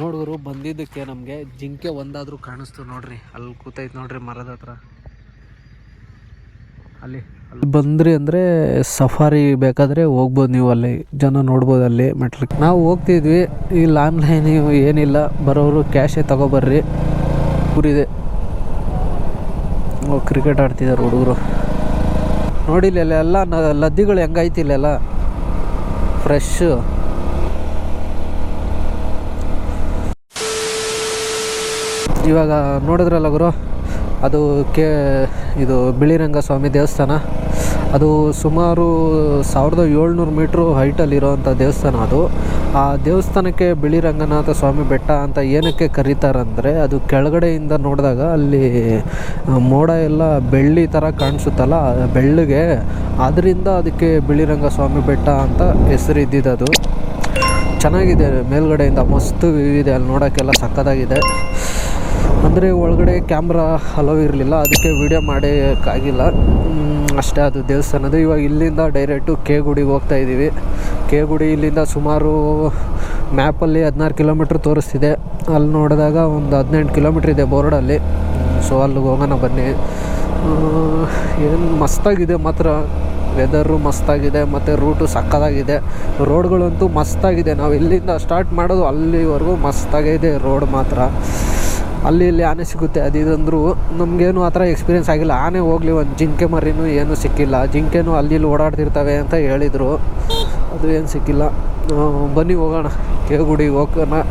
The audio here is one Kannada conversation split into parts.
ನೋಡಿದ್ರು ಬಂದಿದ್ದಕ್ಕೆ ನಮಗೆ ಜಿಂಕೆ ಒಂದಾದರೂ ಕಾಣಿಸ್ತು ನೋಡ್ರಿ. ಅಲ್ಲಿ ಕೂತೈತೆ ನೋಡ್ರಿ ಮರದ ಹತ್ರ. ಅಲ್ಲಿ ಬಂದ್ರಿ ಅಂದರೆ ಸಫಾರಿ ಬೇಕಾದರೆ ಹೋಗ್ಬೋದು, ನೀವು ಅಲ್ಲಿ ಜನ ನೋಡ್ಬೋದು. ಅಲ್ಲಿ ಮೆಟ್ಲಿಗೆ ನಾವು ಹೋಗ್ತಿದ್ವಿ. ಇಲ್ಲಿ ಆನ್ಲೈನ್ ಏನಿಲ್ಲ, ಬರೋರು ಕ್ಯಾಶೇ ತಗೊಬರ್ರಿ. ಊರಿದೆ ಕ್ರಿಕೆಟ್ ಆಡ್ತಿದ್ದಾರೆ ಹುಡುಗರು. ನೋಡಿಲ್ಲ ಎಲ್ಲ ಲದ್ದಿಗಳು ಹೆಂಗೈತಿ ಇಲ್ಲೆಲ್ಲ ಫ್ರೆಶ್. ಇವಾಗ ನೋಡಿದ್ರಲ್ಲ ಗುರು, ಅದು ಇದು ಬಿಳಿರಂಗ ಸ್ವಾಮಿ ದೇವಸ್ಥಾನ. ಅದು ಸುಮಾರು 1700 ಮೀಟ್ರು ಹೈಟಲ್ಲಿರೋವಂಥ ದೇವಸ್ಥಾನ. ಅದು ಆ ದೇವಸ್ಥಾನಕ್ಕೆ ಬಿಳಿರಂಗನಾಥ ಸ್ವಾಮಿ ಬೆಟ್ಟ ಅಂತ ಏನಕ್ಕೆ ಕರೀತಾರಂದರೆ, ಅದು ಕೆಳಗಡೆಯಿಂದ ನೋಡಿದಾಗ ಅಲ್ಲಿ ಮೋಡ ಎಲ್ಲ ಬೆಳ್ಳಿ ಥರ ಕಾಣಿಸುತ್ತಲ್ಲ, ಬೆಳ್ಳಗೆ, ಅದರಿಂದ ಅದಕ್ಕೆ ಬಿಳಿರಂಗ ಸ್ವಾಮಿ ಬೆಟ್ಟ ಅಂತ ಹೆಸರು ಇದ್ದಿದ್ದು. ಚೆನ್ನಾಗಿದೆ, ಮೇಲ್ಗಡೆಯಿಂದ ಮಸ್ತು ವ್ಯೂ ಇದೆ, ಅಲ್ಲಿ ನೋಡೋಕ್ಕೆಲ್ಲ ಸಕ್ಕತ್ತಾಗಿದೆ. ಅಂದರೆ ಒಳಗಡೆ ಕ್ಯಾಮ್ರಾ ಅಲೋ ಇರಲಿಲ್ಲ, ಅದಕ್ಕೆ ವಿಡಿಯೋ ಮಾಡೋಕ್ಕಾಗಿಲ್ಲ ಅಷ್ಟೇ. ಅದು ದೇವಸ್ಥಾನದ ಇವಾಗ ಇಲ್ಲಿಂದ ಡೈರೆಕ್ಟು ಕೆ ಗುಡಿಗೆ ಹೋಗ್ತಾಯಿದ್ದೀವಿ. ಕೆ ಗುಡಿ ಇಲ್ಲಿಂದ ಸುಮಾರು ಮ್ಯಾಪಲ್ಲಿ 16 ಕಿಲೋಮೀಟ್ರ್ ತೋರಿಸ್ತಿದೆ. ಅಲ್ಲಿ ನೋಡಿದಾಗ ಒಂದು 18 ಕಿಲೋಮೀಟ್ರ್ ಇದೆ ಬೋರ್ಡಲ್ಲಿ. ಸೊ ಅಲ್ಲಿಗೆ ಹೋಗೋಣ ಬನ್ನಿ. ಏನು ಮಸ್ತಾಗಿದೆ ಮಾತ್ರ, ವೆದರು ಮಸ್ತಾಗಿದೆ ಮತ್ತು ರೂಟು ಸಕ್ಕತ್ತಾಗಿದೆ. ರೋಡ್ಗಳಂತೂ ಮಸ್ತಾಗಿದೆ. ನಾವು ಇಲ್ಲಿಂದ ಸ್ಟಾರ್ಟ್ ಮಾಡೋದು ಅಲ್ಲಿವರೆಗೂ ಮಸ್ತಾಗಿದೆ ರೋಡ್ ಮಾತ್ರ. ಅಲ್ಲಿ ಇಲ್ಲಿ ಆನೆ ಸಿಗುತ್ತೆ ಅದು ಇದಂದರೂ ನಮಗೇನು ಆ ಥರ ಎಕ್ಸ್ಪೀರಿಯೆನ್ಸ್ ಆಗಿಲ್ಲ. ಆನೆ ಹೋಗಲಿ, ಒಂದು ಜಿಂಕೆ ಮರಿನೂ ಏನೂ ಸಿಕ್ಕಿಲ್ಲ. ಜಿಂಕೆನೂ ಅಲ್ಲಿ ಓಡಾಡ್ತಿರ್ತವೆ ಅಂತ ಹೇಳಿದರು, ಅದು ಏನು ಸಿಕ್ಕಿಲ್ಲ. ಬನ್ನಿ ಹೋಗೋಣ, ಕೆ ಗುಡಿಗೆ ಹೋಗೋಣ.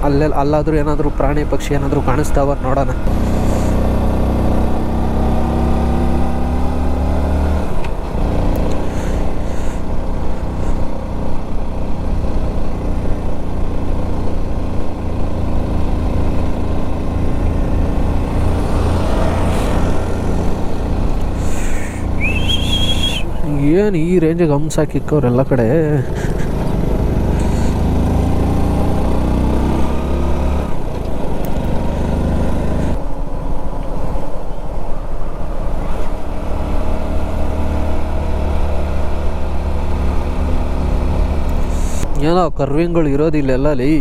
ಅಲ್ಲಾದರೂ ಏನಾದರೂ ಪ್ರಾಣಿ ಪಕ್ಷಿ ಏನಾದರೂ ಕಾಣಿಸ್ತಾವ ನೋಡೋಣ. ಏನು ಈ ರೇಂಜಿಗೆ ಹಂಸ ಕಿಕ್ಕವ್ರೆಲ್ಲ ಕಡೆ. ಏನೋ ಕರ್ವಿಂಗ್ಗಳು ಇರೋದಿಲ್ಲ ಅಲ್ಲಿ.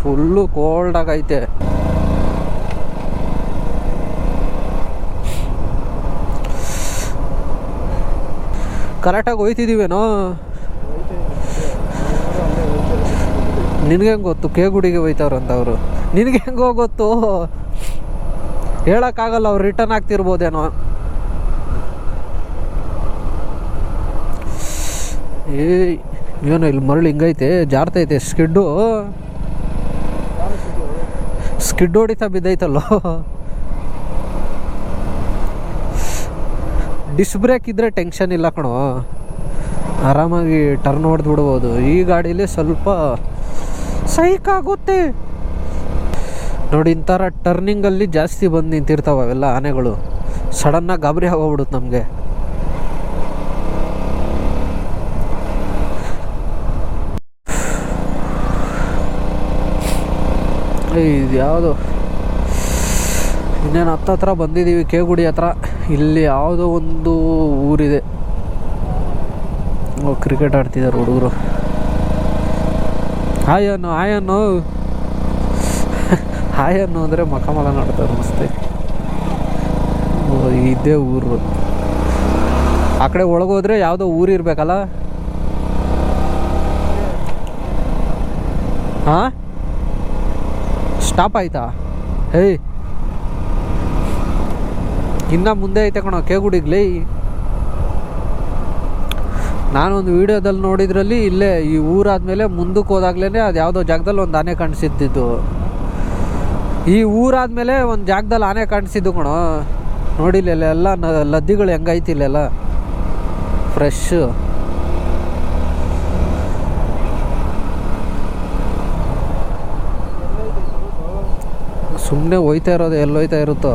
ಫುಲ್ಲು ಕೋಲ್ಡ್ ಆಗೈತೆ. ಕರೆಕ್ಟಾಗಿ ಹೋಯ್ತಿದ್ದೀವೇನೋ. ನಿನಗೆ ಹೆಂಗೆ ಗೊತ್ತು ಕೆ ಗುಡಿಗೆ ಹೋಯ್ತವ್ರಂತ ಅವರು? ನಿನಗೆ ಹೆಂಗೋ ಗೊತ್ತು? ಹೇಳೋಕ್ಕಾಗಲ್ಲ, ಅವ್ರು ರಿಟರ್ನ್ ಆಗ್ತಿರ್ಬೋದೇನೋ. ಏನೋ ಇಲ್ಲಿ ಮರಳು ಹಿಂಗೈತೆ, ಜಾರ್ತೈತೆ. ಸ್ಕಿಡ್ ಹೊಡಿತಾ ಬಿದ್ದೈತಲ್ಲೋ. ಡಿಸ್ ಬ್ರೇಕ್ ಇದ್ದರೆ ಟೆನ್ಷನ್ ಇಲ್ಲ ಕಣೋ, ಆರಾಮಾಗಿ ಟರ್ನ್ ಹೊಡೆದು ಬಿಡ್ಬೋದು. ಈ ಗಾಡೀಲಿ ಸ್ವಲ್ಪ ಸೈಕ್ ಆಗುತ್ತೆ ನೋಡಿ. ಇಂಥರ ಟರ್ನಿಂಗಲ್ಲಿ ಜಾಸ್ತಿ ಬಂದು ನಿಂತಿರ್ತಾವೆ ಅವೆಲ್ಲ ಆನೆಗಳು. ಸಡನ್ನಾಗಿ ಗಾಬರಿ ಆಗೋಗ್ಬಿಡುತ್ತೆ ನಮಗೆ. ಇದು ಯಾವುದು ಇನ್ನೇನು ಹತ್ರ ಬಂದಿದ್ದೀವಿ, ಕೆ ಗುಡಿ ಹತ್ರ. ಇಲ್ಲಿ ಯಾವುದೋ ಒಂದು ಊರಿದೆ, ಕ್ರಿಕೆಟ್ ಆಡ್ತಿದ್ದಾರೆ ಹುಡುಗರು. ಹಾಯನ್ನು ಹಾಯನ್ನು ಅಂದರೆ ಮಖಮಲ ನೋಡ್ತಾರೆ ಮಸ್ತೆ. ಇದೇ ಊರು. ಆ ಕಡೆ ಒಳಗೋದ್ರೆ ಯಾವುದೋ ಊರಿರ್ಬೇಕಲ್ಲ. ಹಾಂ, ಸ್ಟಾಪ್ ಆಯ್ತಾ? ಇನ್ನು ಮುಂದೆ ಐತೆ ಕಣೋ ಕೆ ಗುಡಿಗ್ಲಿ. ನಾನೊಂದು ವೀಡಿಯೋದಲ್ಲಿ ನೋಡಿದ್ರಲ್ಲಿ ಇಲ್ಲೇ ಈ ಊರಾದ್ಮೇಲೆ ಮುಂದಕ್ಕೆ ಹೋದಾಗ್ಲೇ ಅದು ಯಾವುದೋ ಜಾಗದಲ್ಲಿ ಒಂದು ಆನೆ ಕಾಣಿಸಿದ್ದು. ಈ ಊರಾದ್ಮೇಲೆ ಒಂದು ಜಾಗದಲ್ಲಿ ಆನೆ ಕಾಣಿಸಿದ್ದು ಕಣೋ. ನೋಡಿಲ್ಲ ಎಲ್ಲ ಲದ್ದಿಗಳು ಹೆಂಗೈತಿ ಇಲ್ಲೆಲ್ಲ ಫ್ರೆಶ್. ಸುಮ್ಮನೆ ಹೋಯ್ತಾ ಇರೋದು, ಎಲ್ಲೋಯ್ತಾ ಇರುತ್ತೋ.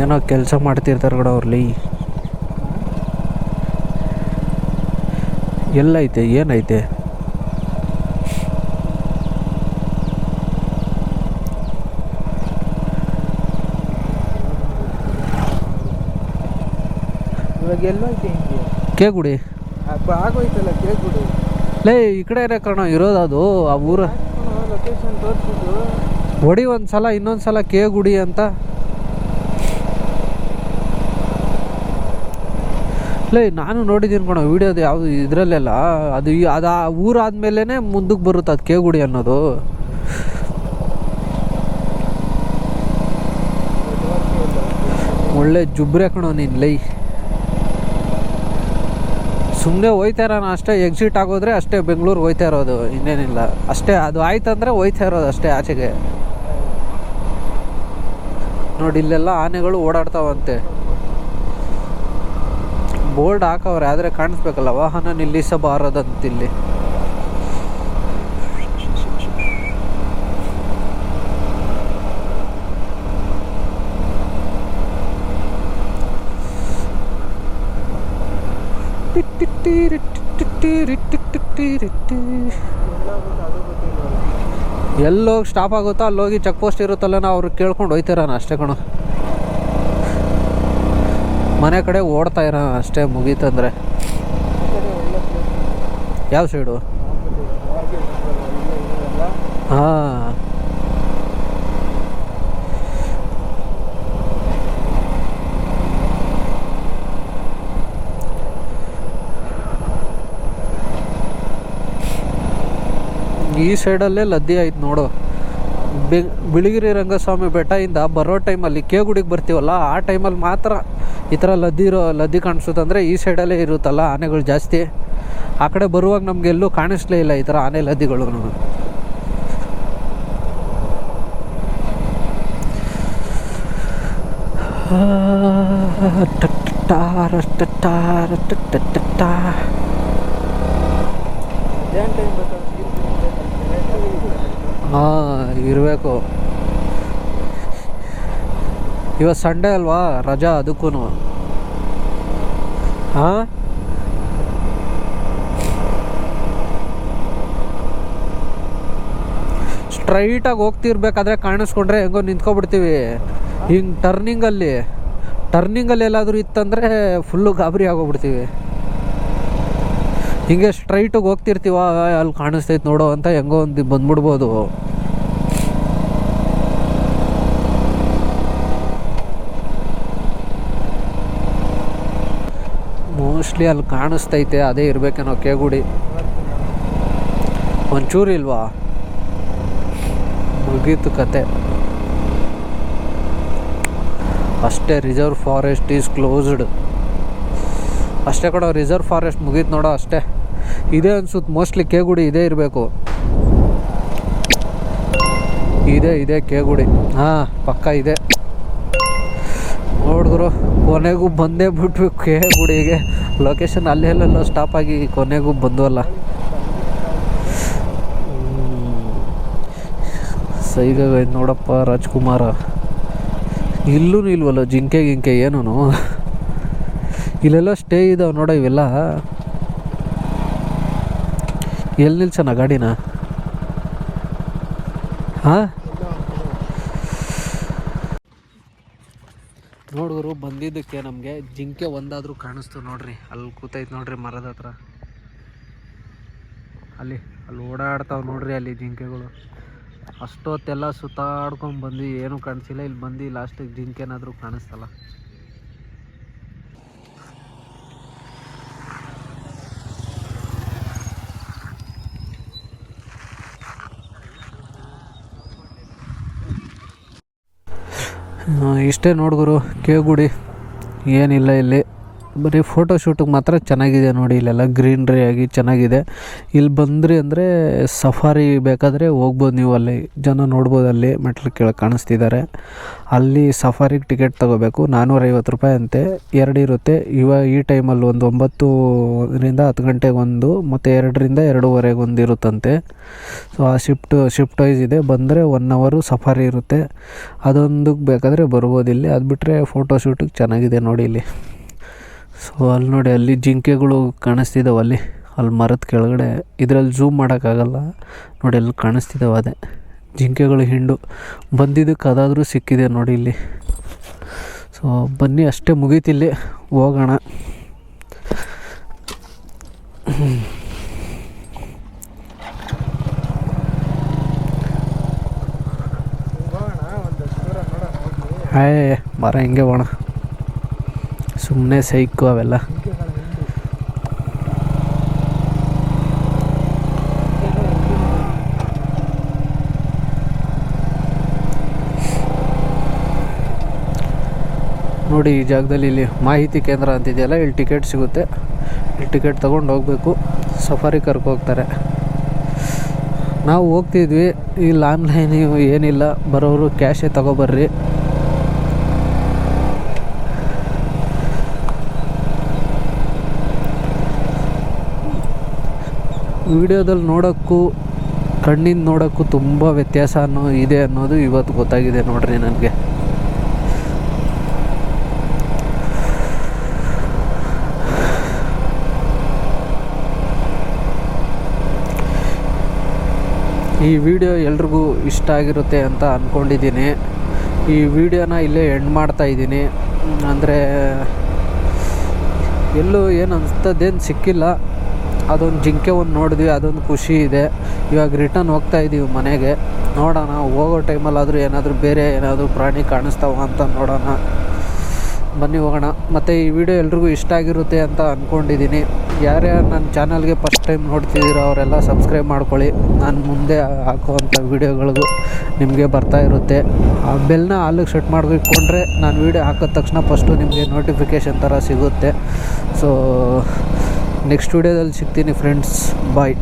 ಏನೋ ಕೆಲಸ ಮಾಡ್ತಿರ್ತಾರೆ ಕಡ ಅವ್ರಲ್ಲಿ. ಎಲ್ಲೈತೆ ಏನೈತೆ? ಇವಾಗ ಎಲ್ಲೋಯ್ತೆ ಹಿಂಗೆ ಕೇಗುಡಿ ಆಗೋಯ್ತಲ್ಲ ಕೇಳ್ಬಿಡಿ. ಲೇ ಈ ಕಡೆ ಕಣ ಇರೋದು ಅದು ಆ ಊರ ಲೊಕೇಶನ್ ತೋರಿಸಿದ್ದು ಹೊಡಿ ಒಂದ್ಸಲ ಇನ್ನೊಂದ್ಸಲ ಕೇಗುಡಿ ಅಂತ. ಲೇ ನಾನು ನೋಡಿದ್ದೀನಿ ಕಣ ವಿಡಿಯೋದು ಯಾವುದು ಇದರಲ್ಲೆಲ್ಲ. ಅದು ಅದು ಆ ಊರಾದ್ಮೇಲೆ ಮುಂದಕ್ಕೆ ಬರುತ್ತೆ ಅದು ಕೇಗುಡಿ ಅನ್ನೋದು. ಒಳ್ಳೆ ಜುಬ್ರೆ ಕಣೋ ನೀನು ಲೈ. ಸುಮ್ಮನೆ ಹೋಯ್ತಾ ಇರೋಣ ಅಷ್ಟೇ, ಎಕ್ಸಿಟ್ ಆಗೋದ್ರೆ ಅಷ್ಟೇ ಬೆಂಗಳೂರಿಗೆ ಹೋಯ್ತಾ ಇರೋದು, ಇನ್ನೇನಿಲ್ಲ ಅಷ್ಟೇ. ಅದು ಆಯ್ತಂದ್ರೆ ಹೋಯ್ತಾ ಇರೋದು ಅಷ್ಟೇ ಆಚೆಗೆ. ನೋಡಿ ಇಲ್ಲೆಲ್ಲ ಆನೆಗಳು ಓಡಾಡ್ತಾವಂತೆ. ಬೋರ್ಡ್ ಹಾಕವ್ರೆ ಆದರೆ ಕಾಣಿಸ್ಬೇಕಲ್ಲ, ವಾಹನ ನಿಲ್ಲಿಸಬಾರದಂತಿಲ್ಲಿ. ಎಲ್ಲೋಗಿ ಸ್ಟಾಪ್ ಆಗುತ್ತೋ ಅಲ್ಲೋಗಿ ಚೆಕ್ ಪೋಸ್ಟ್ ಇರುತ್ತಲ್ಲ, ನಾವು ಅವ್ರಿಗೆ ಕೇಳ್ಕೊಂಡು ಹೋಯ್ತಿರೋಣ ಅಷ್ಟೇ ಕಣೋ. ಮನೆ ಕಡೆ ಓಡ್ತಾ ಇರೋಣ ಅಷ್ಟೇ, ಮುಗೀತಂದ್ರೆ. ಯಾವ ಸೈಡು? ಹಾಂ ಈ ಸೈಡಲ್ಲೇ ಲದ್ದಿ ಆಯ್ತು ನೋಡು. ಬಿಳಿಗಿರಿ ರಂಗಸ್ವಾಮಿ ಬೆಟ್ಟದಿಂದ ಬರೋ ಟೈಮಲ್ಲಿ ಕೇಗುಡಿಗೆ ಬರ್ತೀವಲ್ಲ, ಆ ಟೈಮಲ್ಲಿ ಮಾತ್ರ ಈ ಥರ ಲದ್ದಿ ಕಾಣಿಸುತ್ತಂದರೆ ಈ ಸೈಡಲ್ಲೇ ಇರುತ್ತಲ್ಲ ಆನೆಗಳು ಜಾಸ್ತಿ. ಆ ಕಡೆ ಬರುವಾಗ ನಮಗೆಲ್ಲೂ ಕಾಣಿಸ್ಲೇ ಇಲ್ಲ ಈ ಥರ ಆನೆ ಲದ್ದಿಗಳು. ಹಾಂ ಇರಬೇಕು. ಇವತ್ತು ಸಂಡೇ ಅಲ್ವಾ, ರಜಾ ಅದಕ್ಕೂ. ಹಾಂ ಸ್ಟ್ರೈಟಾಗಿ ಹೋಗ್ತಿರ್ಬೇಕಾದ್ರೆ ಕಾಣಿಸ್ಕೊಂಡ್ರೆ ಹೆಂಗೋ ನಿಂತ್ಕೊಬಿಡ್ತೀವಿ. ಹಿಂಗೆ ಟರ್ನಿಂಗಲ್ಲಿ ಎಲ್ಲಾದರೂ ಇತ್ತಂದರೆ ಫುಲ್ಲು ಗಾಬರಿ ಆಗೋಗ್ಬಿಡ್ತೀವಿ. ಹಿಂಗೆ ಸ್ಟ್ರೈಟಿಗೆ ಹೋಗ್ತಿರ್ತೀವ, ಅಲ್ಲಿ ಕಾಣಿಸ್ತೈತೆ ನೋಡೋ ಅಂತ ಹೆಂಗೋ ಒಂದು ಬಂದ್ಬಿಡ್ಬೋದು. ಮೋಸ್ಟ್ಲಿ ಅಲ್ಲಿ ಕಾಣಿಸ್ತೈತೆ, ಅದೇ ಇರಬೇಕೇನೋ ಕೇಗುಡಿ. ಒಂಚೂರು ಇಲ್ವಾ, ಮುಗೀತು ಕತೆ ಅಷ್ಟೇ. ರಿಸರ್ವ್ ಫಾರೆಸ್ಟ್ ಈಸ್ ಕ್ಲೋಸ್ಡ್ ಅಷ್ಟೇ ಕಡೆ. ರಿಸರ್ವ್ ಫಾರೆಸ್ಟ್ ಮುಗೀತು ನೋಡೋ ಅಷ್ಟೇ. ಇದೇ ಅನ್ಸುತ್ತೆ ಮೋಸ್ಟ್ಲಿ ಕೇಗುಡಿ ಇದೇ ಇರಬೇಕು. ಇದೆ ಕೇಗುಡಿ. ಹಾಂ ಪಕ್ಕ ಇದೆ. ನೋಡಿದ್ರು ಕೊನೆಗೂ ಬಂದೇ ಬಿಟ್ವಿ ಕೇಗುಡಿಗೆ. ಲೊಕೇಶನ್ ಅಲ್ಲೆಲ್ಲೆಲ್ಲೋ ಸ್ಟಾಪ್ ಆಗಿ ಕೊನೆಗೂ ಬಂದ್ವಲ್ಲ. ಸೈಗ ನೋಡಪ್ಪ ರಾಜ್ಕುಮಾರ. ಇಲ್ಲೂ ಇಲ್ವಲ್ಲ ಜಿಂಕೆ ಗಿಂಕೆ ಏನೂ. ಇಲ್ಲೆಲ್ಲ ಸ್ಟೇ ಇದಾವೆ ನೋಡ ಇವೆಲ್ಲ. ಎಲ್ಲಿ ನಿಲ್ಸೋಣ ಗಾಡಿನ? ಹಾಂ ನೋಡಿದ್ರು ಬಂದಿದ್ದಕ್ಕೆ ನಮಗೆ ಜಿಂಕೆ ಒಂದಾದರೂ ಕಾಣಿಸ್ತು ನೋಡ್ರಿ. ಅಲ್ಲಿ ಕೂತೈತೆ ನೋಡ್ರಿ ಮರದ ಹತ್ರ. ಅಲ್ಲಿ ಓಡಾಡ್ತಾವೆ ನೋಡ್ರಿ ಅಲ್ಲಿ ಜಿಂಕೆಗಳು. ಅಷ್ಟೊತ್ತೆಲ್ಲ ಸುತ್ತಾಡ್ಕೊಂಡು ಬಂದು ಏನೂ ಕಾಣಿಸಿಲ್ಲ. ಇಲ್ಲಿ ಬಂದು ಲಾಸ್ಟಿಗೆ ಜಿಂಕೆನಾದರೂ ಕಾಣಿಸ್ತಲ್ಲ. ಇಷ್ಟೇ ನೋಡ್ಗುರು ಕೇಗುಡಿ, ಏನಿಲ್ಲ ಇಲ್ಲಿ. ಬರೀ ಫೋಟೋ ಶೂಟಿಗೆ ಮಾತ್ರ ಚೆನ್ನಾಗಿದೆ ನೋಡಿ. ಇಲ್ಲೆಲ್ಲ ಗ್ರೀನ್ರಿ ಆಗಿ ಚೆನ್ನಾಗಿದೆ. ಇಲ್ಲಿ ಬಂದ್ರಿ ಅಂದರೆ ಸಫಾರಿ ಬೇಕಾದರೆ ಹೋಗ್ಬೋದು ನೀವು. ಅಲ್ಲಿ ಜನ ನೋಡ್ಬೋದು, ಅಲ್ಲಿ ಮೆಟ್ಲು ಕೆಳಗೆ ಕಾಣಿಸ್ತಿದ್ದಾರೆ. ಅಲ್ಲಿ ಸಫಾರಿಗೆ ಟಿಕೆಟ್ ತೊಗೋಬೇಕು, 450 ರೂಪಾಯಿ ಅಂತೆ. 2 ಇರುತ್ತೆ. ಈ ಟೈಮಲ್ಲಿ ಒಂದು 9ರಿಂದ 10 ಗಂಟೆಗೆ ಒಂದು, ಮತ್ತು 2ರಿಂದ 2:15 ಒಂದು ಇರುತ್ತಂತೆ. ಸೊ ಆ ಶಿಫ್ಟ್ ವೈಸ್ ಇದೆ. ಬಂದರೆ 1 ಅವರು ಸಫಾರಿ ಇರುತ್ತೆ. ಅದೊಂದಕ್ಕೆ ಬೇಕಾದರೆ ಬರ್ಬೋದು ಇಲ್ಲಿ. ಅದು ಬಿಟ್ಟರೆ ಫೋಟೋ ಶೂಟಿಗೆ ಚೆನ್ನಾಗಿದೆ ನೋಡಿ ಇಲ್ಲಿ. ಸೊ ಅಲ್ಲಿ ನೋಡಿ, ಅಲ್ಲಿ ಜಿಂಕೆಗಳು ಕಾಣಿಸ್ತಿದ್ದಾವೆ ಅಲ್ಲಿ ಮರದ ಕೆಳಗಡೆ. ಇದರಲ್ಲಿ ಝೂಮ್ ಮಾಡೋಕ್ಕಾಗಲ್ಲ ನೋಡಿ, ಅಲ್ಲಿ ಕಾಣಿಸ್ತಿದ್ದಾವೆ. ಅದೇ ಜಿಂಕೆಗಳು ಹಿಂಡು ಬಂದಿದ್ದಕ್ಕೆ ಅದಾದರೂ ಸಿಕ್ಕಿದೆ ನೋಡಿ ಇಲ್ಲಿ. ಸೊ ಬನ್ನಿ, ಅಷ್ಟೇ ಮುಗೀತಿಲ್ಲಿ, ಹೋಗೋಣ. ಹಾಯ್ ಮರ ಹಿಂಗೆ ಹೋಣ, ಸುಮ್ಮನೆ ಸೈಕು ಅವೆಲ್ಲ. ನೋಡಿ ಈ ಜಾಗದಲ್ಲಿ ಇಲ್ಲಿ ಮಾಹಿತಿ ಕೇಂದ್ರ ಅಂತಿದೆಯಲ್ಲ, ಇಲ್ಲಿ ಟಿಕೆಟ್ ಸಿಗುತ್ತೆ. ಇಲ್ಲಿ ಟಿಕೆಟ್ ತೊಗೊಂಡು ಹೋಗಬೇಕು. ಸಫಾರಿ ಕರ್ಕೊ ಹೋಗ್ತಾರೆ. ನಾವು ಹೋಗ್ತಿದ್ವಿ. ಇಲ್ಲಿ ಆನ್ಲೈನ್ ಏನಿಲ್ಲ, ಬರೋರು ಕ್ಯಾಶೇ ತಗೊಬರ್ರಿ. ವಿಡಿಯೋದಲ್ಲಿ ನೋಡೋಕ್ಕೂ ಕಣ್ಣಿಂದ ನೋಡೋಕ್ಕೂ ತುಂಬ ವ್ಯತ್ಯಾಸ ಇದೆ ಅನ್ನೋದು ಇವತ್ತು ಗೊತ್ತಾಗಿದೆ ನೋಡ್ರಿ ನನಗೆ. ಈ ವಿಡಿಯೋ ಎಲ್ರಿಗೂ ಇಷ್ಟ ಆಗಿರುತ್ತೆ ಅಂತ ಅಂದ್ಕೊಂಡಿದ್ದೀನಿ. ಈ ವಿಡಿಯೋನ ಇಲ್ಲೇ ಎಂಡ್ ಮಾಡ್ತಾಯಿದ್ದೀನಿ. ಅಂದರೆ ಎಲ್ಲೂ ಏನು ಅನಿಸ್ತದೇನು ಸಿಕ್ಕಿಲ್ಲ. ಅದೊಂದು ಜಿಂಕೆ ಒಂದು ನೋಡಿದ್ವಿ, ಅದೊಂದು ಖುಷಿ ಇದೆ. ಇವಾಗ ರಿಟರ್ನ್ ಹೋಗ್ತಾಯಿದ್ದೀವಿ ಮನೆಗೆ. ನೋಡೋಣ, ಹೋಗೋ ಟೈಮಲ್ಲಾದರೂ ಏನಾದರೂ ಬೇರೆ ಏನಾದರೂ ಪ್ರಾಣಿ ಕಾಣಿಸ್ತಾವ ಅಂತ ನೋಡೋಣ. ಬನ್ನಿ ಹೋಗೋಣ. ಮತ್ತು ಈ ವಿಡಿಯೋ ಎಲ್ರಿಗೂ ಇಷ್ಟ ಆಗಿರುತ್ತೆ ಅಂತ ಅಂದ್ಕೊಂಡಿದ್ದೀನಿ. ಯಾರ್ಯಾರು ನನ್ನ ಚಾನಲ್ಗೆ ಫಸ್ಟ್ ಟೈಮ್ ನೋಡ್ತಿದ್ದೀರೋ ಅವರೆಲ್ಲ ಸಬ್ಸ್ಕ್ರೈಬ್ ಮಾಡ್ಕೊಳ್ಳಿ. ನಾನು ಮುಂದೆ ಹಾಕುವಂಥ ವೀಡಿಯೋಗಳಿಗೂ ನಿಮಗೆ ಬರ್ತಾ ಇರುತ್ತೆ. ಆ ಬೆಲ್ನ ಆಲಿಗೆ ಸೆಟ್ ಮಾಡಿಕೊಂಡ್ರೆ ನಾನು ವೀಡಿಯೋ ಹಾಕಿದ ತಕ್ಷಣ ಫಸ್ಟು ನಿಮಗೆ ನೋಟಿಫಿಕೇಷನ್ ಥರ ಸಿಗುತ್ತೆ. ಸೊ ನೆಕ್ಸ್ಟ್ ವೀಡಿಯೋದಲ್ಲಿ ಸಿಗ್ತೀನಿ ಫ್ರೆಂಡ್ಸ್. ಬಾಯ್.